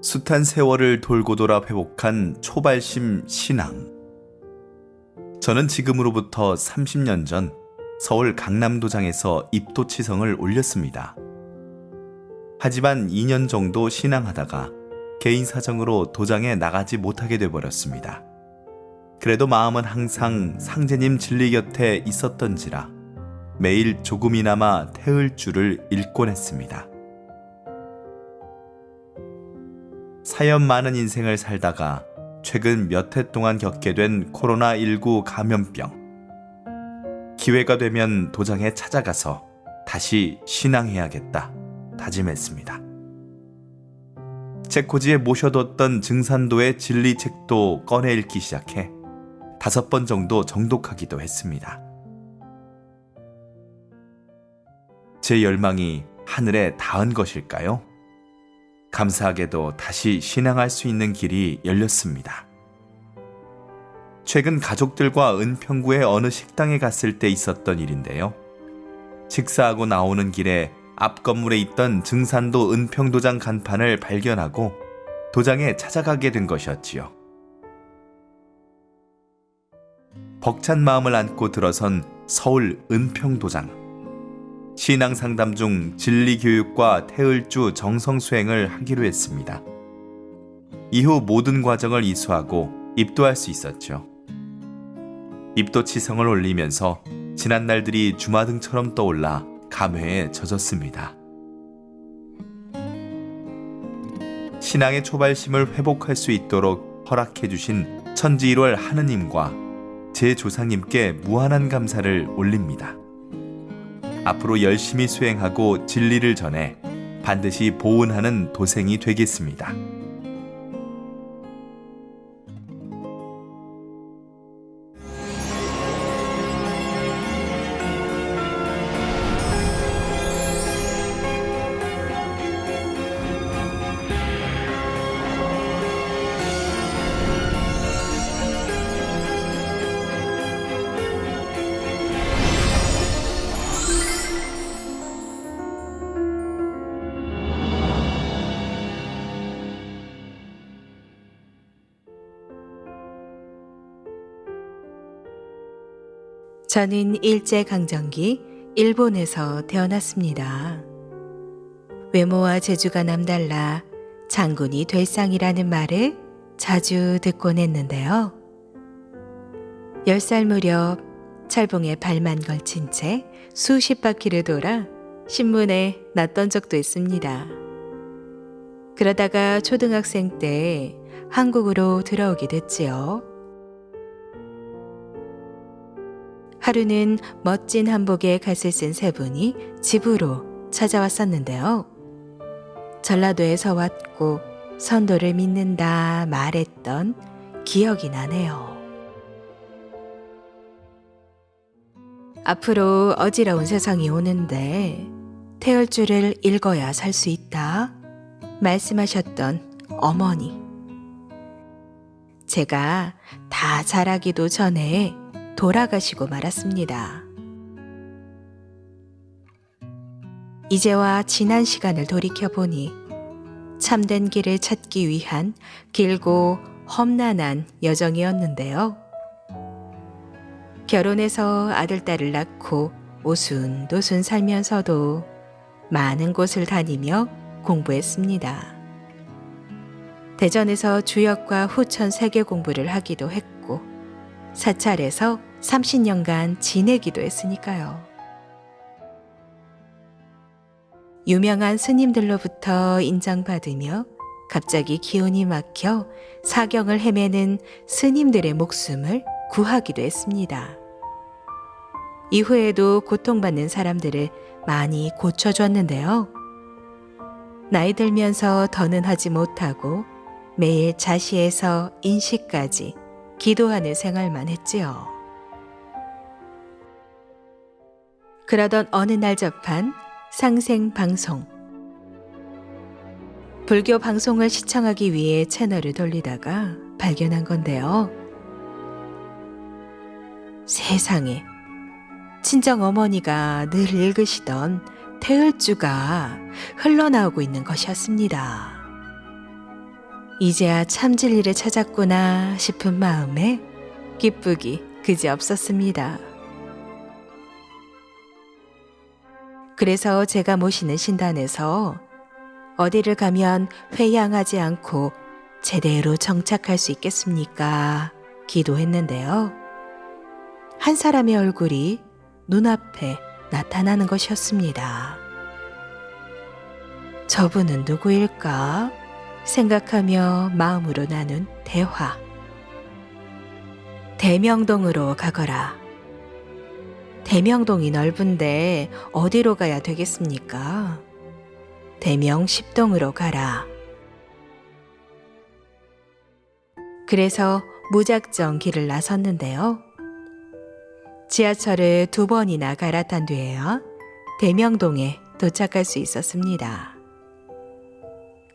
숱한 세월을 돌고 돌아 회복한 초발심 신앙. 저는 지금으로부터 30년 전 서울 강남도장에서 입도치성을 올렸습니다. 하지만 2년 정도 신앙하다가 개인 사정으로 도장에 나가지 못하게 돼버렸습니다. 그래도 마음은 항상 상제님 진리 곁에 있었던지라 매일 조금이나마 태을 줄을 읽곤 했습니다. 사연 많은 인생을 살다가 최근 몇 해 동안 겪게 된 코로나19 감염병. 기회가 되면 도장에 찾아가서 다시 신앙해야겠다 다짐했습니다. 책꽂이에 모셔뒀던 증산도의 진리책도 꺼내 읽기 시작해 5번 정도 정독하기도 했습니다. 제 열망이 하늘에 닿은 것일까요? 감사하게도 다시 신앙할 수 있는 길이 열렸습니다. 최근 가족들과 은평구의 어느 식당에 갔을 때 있었던 일인데요. 식사하고 나오는 길에 앞 건물에 있던 증산도 은평도장 간판을 발견하고 도장에 찾아가게 된 것이었지요. 벅찬 마음을 안고 들어선 서울 은평도장. 신앙상담 중 진리교육과 태을주 정성수행을 하기로 했습니다. 이후 모든 과정을 이수하고 입도할 수 있었죠. 입도치성을 올리면서 지난 날들이 주마등처럼 떠올라 감회에 젖었습니다. 신앙의 초발심을 회복할 수 있도록 허락해 주신 천지일월 하느님과 제 조상님께 무한한 감사를 올립니다. 앞으로 열심히 수행하고 진리를 전해 반드시 보은하는 도생이 되겠습니다. 저는 일제강점기 일본에서 태어났습니다. 외모와 재주가 남달라 장군이 될 상이라는 말을 자주 듣곤 했는데요. 10살 무렵 철봉에 발만 걸친 채 수십 바퀴를 돌아 신문에 났던 적도 있습니다. 그러다가 초등학생 때 한국으로 들어오게 됐지요. 하루는 멋진 한복에 갓을 쓴 세 분이 집으로 찾아왔었는데요. 전라도에서 왔고 선도를 믿는다 말했던 기억이 나네요. 앞으로 어지러운 세상이 오는데 태을주를 읽어야 살 수 있다 말씀하셨던 어머니. 제가 다 자라기도 전에 돌아가시고 말았습니다. 이제와 지난 시간을 돌이켜보니 참된 길을 찾기 위한 길고 험난한 여정이었는데요. 결혼해서 아들, 딸을 낳고 오순도순 살면서도 많은 곳을 다니며 공부했습니다. 대전에서 주역과 후천 세계 공부를 하기도 했고 사찰에서 30년간 지내기도 했으니까요. 유명한 스님들로부터 인정받으며 갑자기 기운이 막혀 사경을 헤매는 스님들의 목숨을 구하기도 했습니다. 이후에도 고통받는 사람들을 많이 고쳐줬는데요. 나이 들면서 더는 하지 못하고 매일 자시에서 인식까지 기도하는 생활만 했지요. 그러던 어느 날 접한 상생방송. 불교 방송을 시청하기 위해 채널을 돌리다가 발견한 건데요. 세상에, 친정 어머니가 늘 읽으시던 태을주가 흘러나오고 있는 것이었습니다. 이제야 참 진리를 찾았구나 싶은 마음에 기쁘기 그지없었습니다. 그래서 제가 모시는 신단에서 어디를 가면 회양하지 않고 제대로 정착할 수 있겠습니까? 기도했는데요. 한 사람의 얼굴이 눈앞에 나타나는 것이었습니다. 저분은 누구일까? 생각하며 마음으로 나눈 대화. 대명동으로 가거라. 대명동이 넓은데 어디로 가야 되겠습니까? 대명 10동으로 가라. 그래서 무작정 길을 나섰는데요. 지하철을 2번이나 갈아탄 뒤에야 대명동에 도착할 수 있었습니다.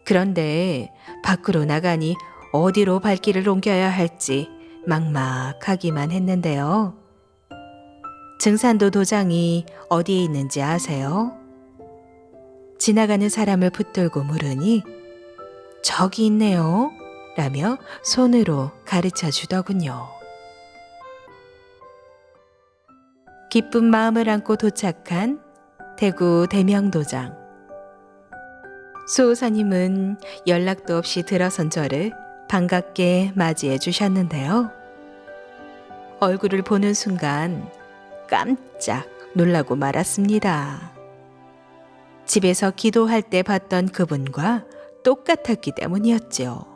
그런데 밖으로 나가니 어디로 발길을 옮겨야 할지 막막하기만 했는데요. 증산도 도장이 어디에 있는지 아세요? 지나가는 사람을 붙들고 물으니 저기 있네요 라며 손으로 가르쳐 주더군요. 기쁜 마음을 안고 도착한 대구 대명도장. 수호사님은 연락도 없이 들어선 저를 반갑게 맞이해 주셨는데요. 얼굴을 보는 순간 깜짝 놀라고 말았습니다. 집에서 기도할 때 봤던 그분과 똑같았기 때문이었죠.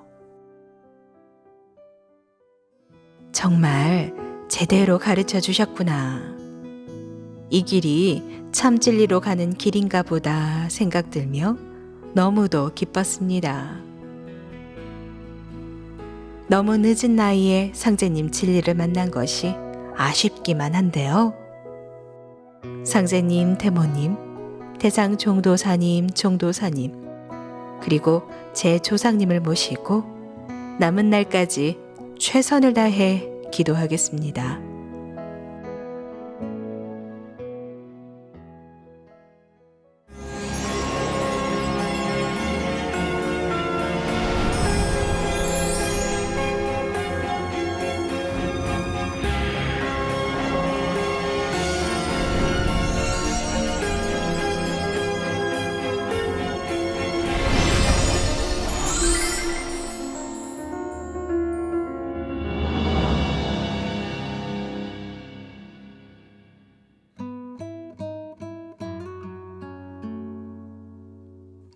정말 제대로 가르쳐 주셨구나. 이 길이 참 진리로 가는 길인가 보다 생각들며 너무도 기뻤습니다. 너무 늦은 나이에 상제님 진리를 만난 것이 아쉽기만 한데요. 상제님, 태모님, 대상 종도사님, 그리고 제 조상님을 모시고 남은 날까지 최선을 다해 기도하겠습니다.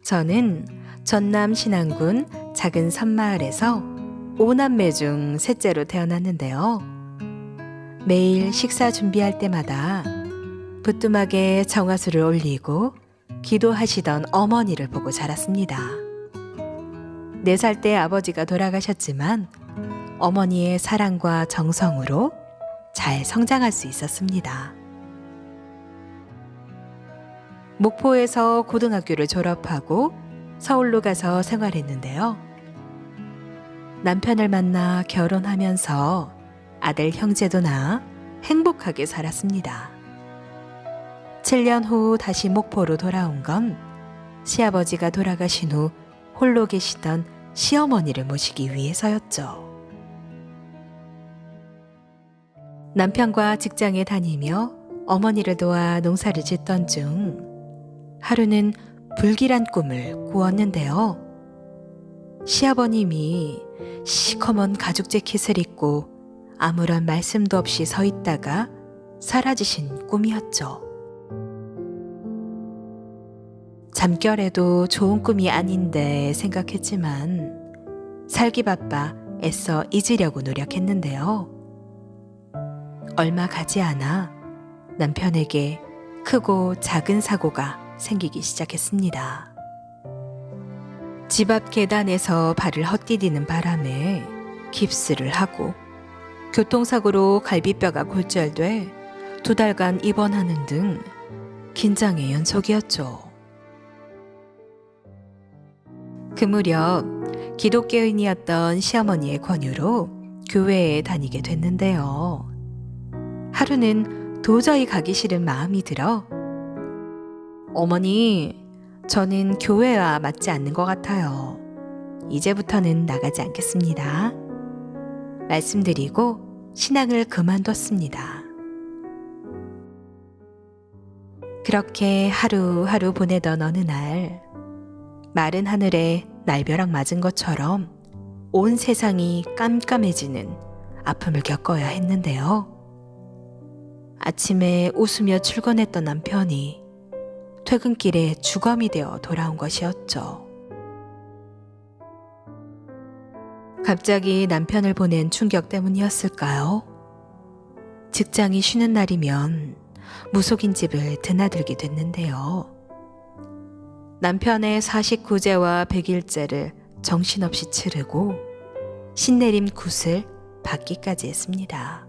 저는 전남 신안군 작은 섬마을에서 5남매 중 셋째로 태어났는데요. 매일 식사 준비할 때마다 부뚜막에 정화수를 올리고 기도하시던 어머니를 보고 자랐습니다. 4살 때 아버지가 돌아가셨지만 어머니의 사랑과 정성으로 잘 성장할 수 있었습니다. 목포에서 고등학교를 졸업하고 서울로 가서 생활했는데요. 남편을 만나 결혼하면서 아들 형제도 낳아 행복하게 살았습니다. 7년 후 다시 목포로 돌아온 건 시아버지가 돌아가신 후 홀로 계시던 시어머니를 모시기 위해서였죠. 남편과 직장에 다니며 어머니를 도와 농사를 짓던 중 하루는 불길한 꿈을 꾸었는데요. 시아버님이 시커먼 가죽 재킷을 입고 아무런 말씀도 없이 서 있다가 사라지신 꿈이었죠. 잠결에도 좋은 꿈이 아닌데 생각했지만 살기 바빠 애써 잊으려고 노력했는데요. 얼마 가지 않아 남편에게 크고 작은 사고가 생기기 시작했습니다. 집 앞 계단에서 발을 헛디디는 바람에 깁스를 하고 교통사고로 갈비뼈가 골절돼 2달간 입원하는 등 긴장의 연속이었죠. 그 무렵 기독교인이었던 시어머니의 권유로 교회에 다니게 됐는데요. 하루는 도저히 가기 싫은 마음이 들어 어머니, 저는 교회와 맞지 않는 것 같아요. 이제부터는 나가지 않겠습니다. 말씀드리고 신앙을 그만뒀습니다. 그렇게 하루하루 보내던 어느 날, 마른 하늘에 날벼락 맞은 것처럼 온 세상이 깜깜해지는 아픔을 겪어야 했는데요. 아침에 웃으며 출근했던 남편이 퇴근길에 주검이 되어 돌아온 것이었죠. 갑자기 남편을 보낸 충격 때문이었을까요? 직장이 쉬는 날이면 무속인 집을 드나들게 됐는데요. 남편의 49제와 100일제를 정신없이 치르고 신내림 굿을 받기까지 했습니다.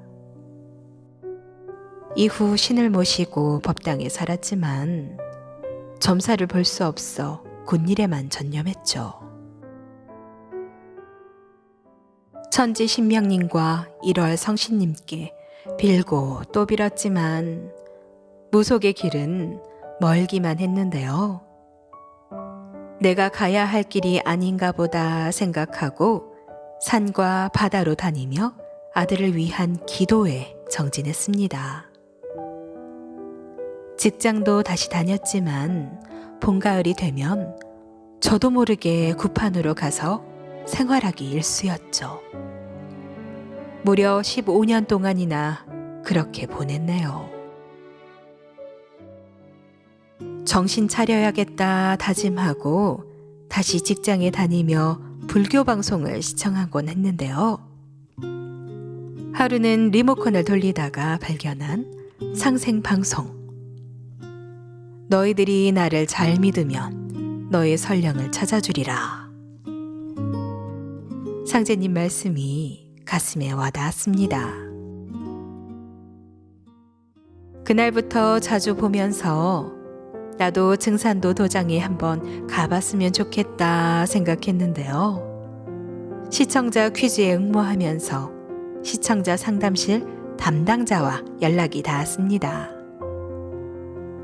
이후 신을 모시고 법당에 살았지만 점사를 볼 수 없어 굿일에만 전념했죠. 천지 신명님과 1월 성신님께 빌고 또 빌었지만 무속의 길은 멀기만 했는데요. 내가 가야 할 길이 아닌가 보다 생각하고 산과 바다로 다니며 아들을 위한 기도에 정진했습니다. 직장도 다시 다녔지만 봄가을이 되면 저도 모르게 굿판으로 가서 생활하기 일쑤였죠. 무려 15년 동안이나 그렇게 보냈네요. 정신 차려야겠다 다짐하고 다시 직장에 다니며 불교 방송을 시청하곤 했는데요. 하루는 리모컨을 돌리다가 발견한 상생 방송. 너희들이 나를 잘 믿으면 너의 선량을 찾아주리라. 상제님 말씀이 가슴에 와닿았습니다. 그날부터 자주 보면서 나도 증산도 도장에 한번 가봤으면 좋겠다 생각했는데요. 시청자 퀴즈에 응모하면서 시청자 상담실 담당자와 연락이 닿았습니다.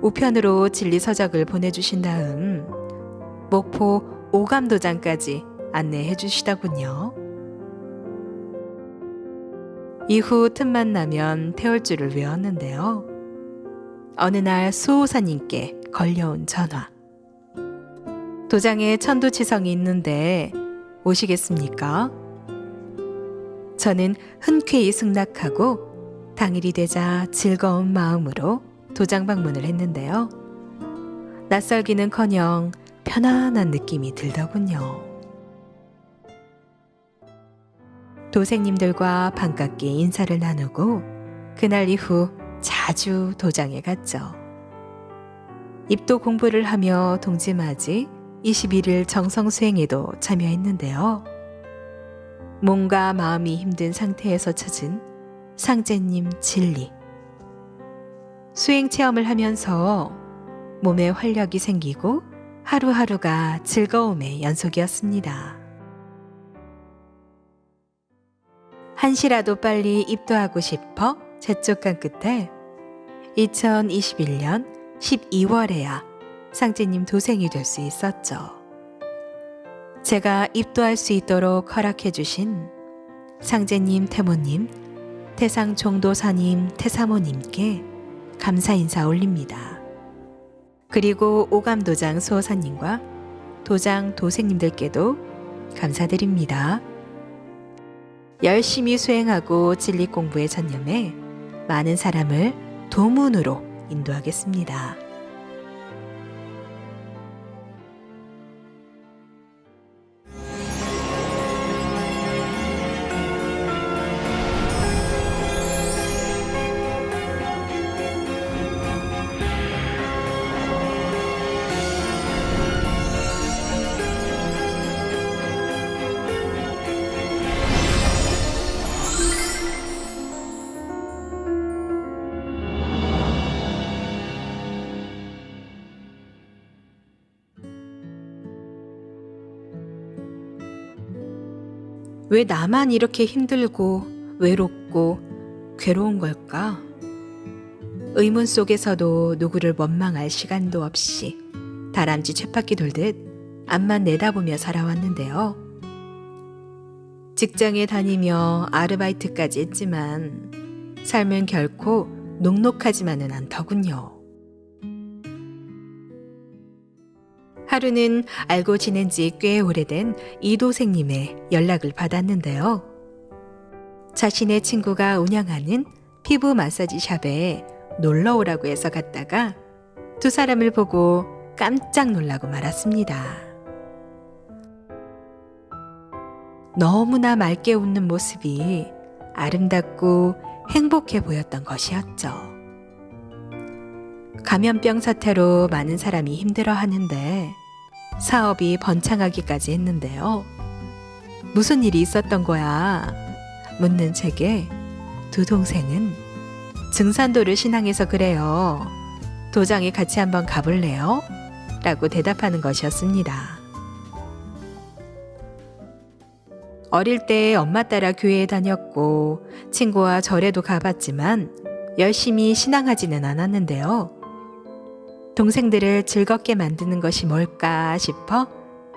우편으로 진리서적을 보내주신 다음 목포 오감도장까지 안내해 주시더군요. 이후 틈만 나면 태울 줄을 외웠는데요. 어느 날 수호사님께 걸려온 전화. 도장에 천도치성이 있는데 오시겠습니까? 저는 흔쾌히 승낙하고 당일이 되자 즐거운 마음으로 도장 방문을 했는데요. 낯설기는커녕 편안한 느낌이 들더군요. 도생님들과 반갑게 인사를 나누고 그날 이후 자주 도장에 갔죠. 입도 공부를 하며 동지맞이 21일 정성수행에도 참여했는데요. 몸과 마음이 힘든 상태에서 찾은 상제님 진리. 수행 체험을 하면서 몸에 활력이 생기고 하루하루가 즐거움의 연속이었습니다. 한시라도 빨리 입도하고 싶어 재촉한 끝에 2021년 12월에야 상제님 도생이 될 수 있었죠. 제가 입도할 수 있도록 허락해 주신 상제님 태모님, 태상종도사님 태사모님께 감사 인사 올립니다. 그리고 오감도장 수호사님과 도장 도생님들께도 감사드립니다. 열심히 수행하고 진리 공부에 전념해 많은 사람을 도문으로 인도하겠습니다. 왜 나만 이렇게 힘들고 외롭고 괴로운 걸까? 의문 속에서도 누구를 원망할 시간도 없이 다람쥐 쳇바퀴 돌듯 앞만 내다보며 살아왔는데요. 직장에 다니며 아르바이트까지 했지만 삶은 결코 녹록하지만은 않더군요. 하루는 알고 지낸 지 꽤 오래된 이도생님의 연락을 받았는데요. 자신의 친구가 운영하는 피부 마사지 샵에 놀러 오라고 해서 갔다가 두 사람을 보고 깜짝 놀라고 말았습니다. 너무나 맑게 웃는 모습이 아름답고 행복해 보였던 것이었죠. 감염병 사태로 많은 사람이 힘들어하는데 사업이 번창하기까지 했는데요. 무슨 일이 있었던 거야? 묻는 제게 두 동생은 증산도를 신앙해서 그래요. 도장에 같이 한번 가볼래요? 라고 대답하는 것이었습니다. 어릴 때 엄마 따라 교회에 다녔고 친구와 절에도 가봤지만 열심히 신앙하지는 않았는데요. 동생들을 즐겁게 만드는 것이 뭘까 싶어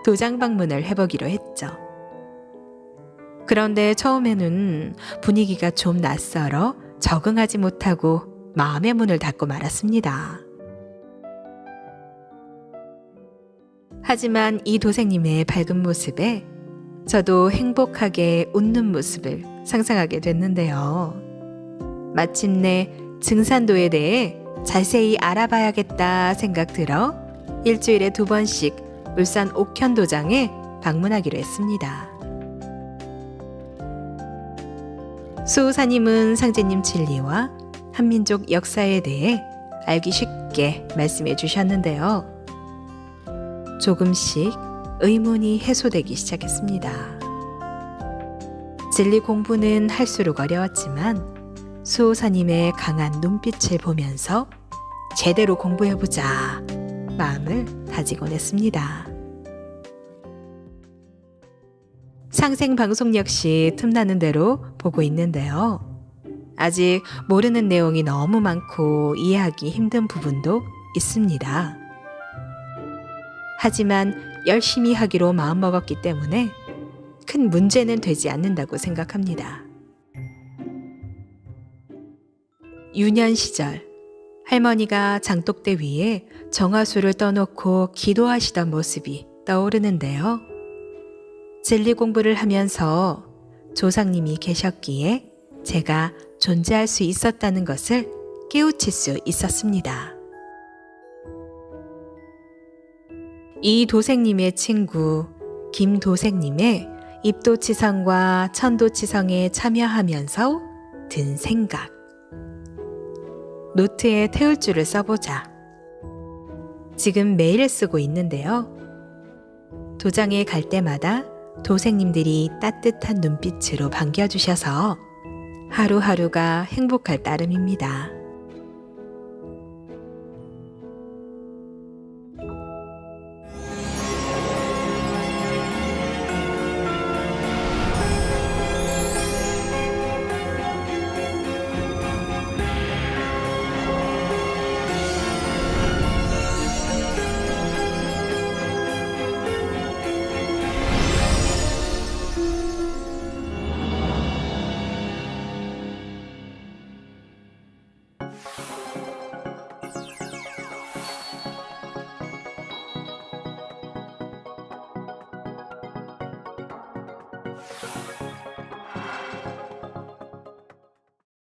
도장 방문을 해보기로 했죠. 그런데 처음에는 분위기가 좀 낯설어 적응하지 못하고 마음의 문을 닫고 말았습니다. 하지만 이 도생님의 밝은 모습에 저도 행복하게 웃는 모습을 상상하게 됐는데요. 마침내 증산도에 대해 자세히 알아봐야겠다 생각 들어 일주일에 2번씩 울산 옥현도장에 방문하기로 했습니다. 수호사님은 상제님 진리와 한민족 역사에 대해 알기 쉽게 말씀해 주셨는데요. 조금씩 의문이 해소되기 시작했습니다. 진리 공부는 할수록 어려웠지만 수호사님의 강한 눈빛을 보면서 제대로 공부해보자 마음을 다지곤 했습니다. 상생방송 역시 틈나는 대로 보고 있는데요. 아직 모르는 내용이 너무 많고 이해하기 힘든 부분도 있습니다. 하지만 열심히 하기로 마음먹었기 때문에 큰 문제는 되지 않는다고 생각합니다. 유년 시절 할머니가 장독대 위에 정화수를 떠놓고 기도하시던 모습이 떠오르는데요. 진리 공부를 하면서 조상님이 계셨기에 제가 존재할 수 있었다는 것을 깨우칠 수 있었습니다. 이 도생님의 친구 김도생님의 입도치성과 천도치성에 참여하면서 든 생각. 노트에 태울줄을 써보자. 지금 매일 쓰고 있는데요. 도장에 갈 때마다 도생님들이 따뜻한 눈빛으로 반겨주셔서 하루하루가 행복할 따름입니다.